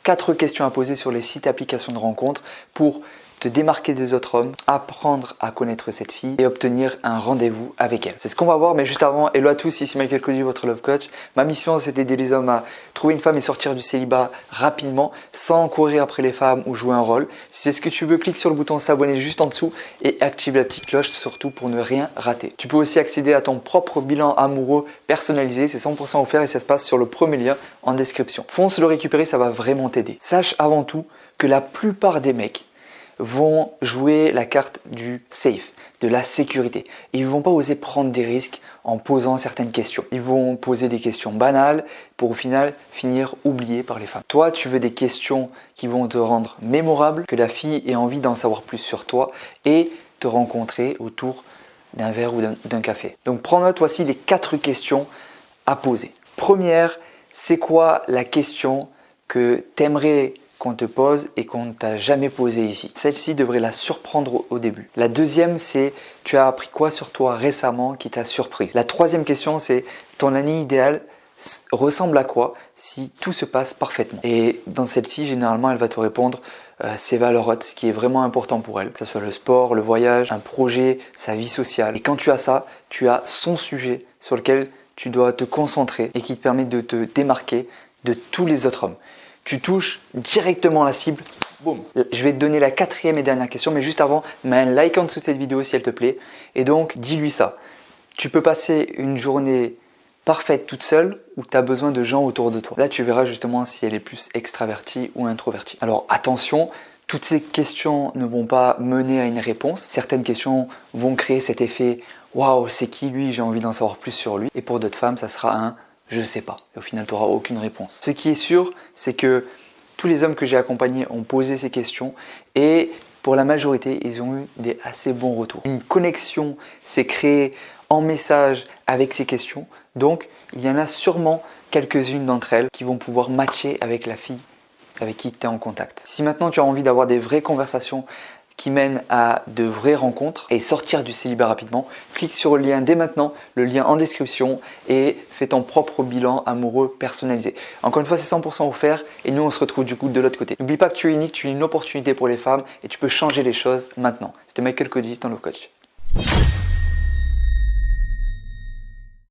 4 questions à poser sur les sites applications de rencontres pour te démarquer des autres hommes, apprendre à connaître cette fille et obtenir un rendez-vous avec elle. C'est ce qu'on va voir, mais juste avant, hello à tous, ici Michael Cody, votre love coach. Ma mission, c'est d'aider les hommes à trouver une femme et sortir du célibat rapidement, sans courir après les femmes ou jouer un rôle. Si c'est ce que tu veux, clique sur le bouton s'abonner juste en dessous et active la petite cloche, surtout pour ne rien rater. Tu peux aussi accéder à ton propre bilan amoureux personnalisé, c'est 100% offert et ça se passe sur le premier lien en description. Fonce le récupérer, ça va vraiment t'aider. Sache avant tout que la plupart des mecs vont jouer la carte du safe, de la sécurité. Ils ne vont pas oser prendre des risques en posant certaines questions. Ils vont poser des questions banales pour au final finir oubliés par les femmes. Toi, tu veux des questions qui vont te rendre mémorable, que la fille ait envie d'en savoir plus sur toi et te rencontrer autour d'un verre ou d'un café. Donc prends note, voici les 4 questions à poser. Première, c'est quoi la question que tu aimerais qu'on te pose et qu'on ne t'a jamais posé ici? Celle-ci devrait la surprendre au début. La deuxième, c'est tu as appris quoi sur toi récemment qui t'a surprise? La troisième question, c'est ton année idéale ressemble à quoi si tout se passe parfaitement? Et dans celle-ci, généralement, elle va te répondre ses valeurs hautes, ce qui est vraiment important pour elle, que ce soit le sport, le voyage, un projet, sa vie sociale. Et quand tu as ça, tu as son sujet sur lequel tu dois te concentrer et qui te permet de te démarquer de tous les autres hommes. Tu touches directement la cible, boum. Je vais te donner la 4e et dernière question, mais juste avant, mets un like en dessous de cette vidéo si elle te plaît. Et donc, dis-lui ça. Tu peux passer une journée parfaite toute seule ou tu as besoin de gens autour de toi. Là, tu verras justement si elle est plus extravertie ou introvertie. Alors attention, toutes ces questions ne vont pas mener à une réponse. Certaines questions vont créer cet effet « Waouh, c'est qui lui? J'ai envie d'en savoir plus sur lui ». Et pour d'autres femmes, ça sera un je sais pas. Et au final, tu n'auras aucune réponse. Ce qui est sûr, c'est que tous les hommes que j'ai accompagnés ont posé ces questions et pour la majorité, ils ont eu des assez bons retours. Une connexion s'est créée en message avec ces questions. Donc, il y en a sûrement quelques-unes d'entre elles qui vont pouvoir matcher avec la fille avec qui tu es en contact. Si maintenant tu as envie d'avoir des vraies conversations qui mènent à de vraies rencontres et sortir du célibat rapidement, clique sur le lien dès maintenant, le lien en description et fais ton propre bilan amoureux personnalisé. Encore une fois, c'est 100% offert et nous on se retrouve du coup de l'autre côté. N'oublie pas que tu es unique, tu es une opportunité pour les femmes et tu peux changer les choses maintenant. C'était Michael Cody, ton love coach.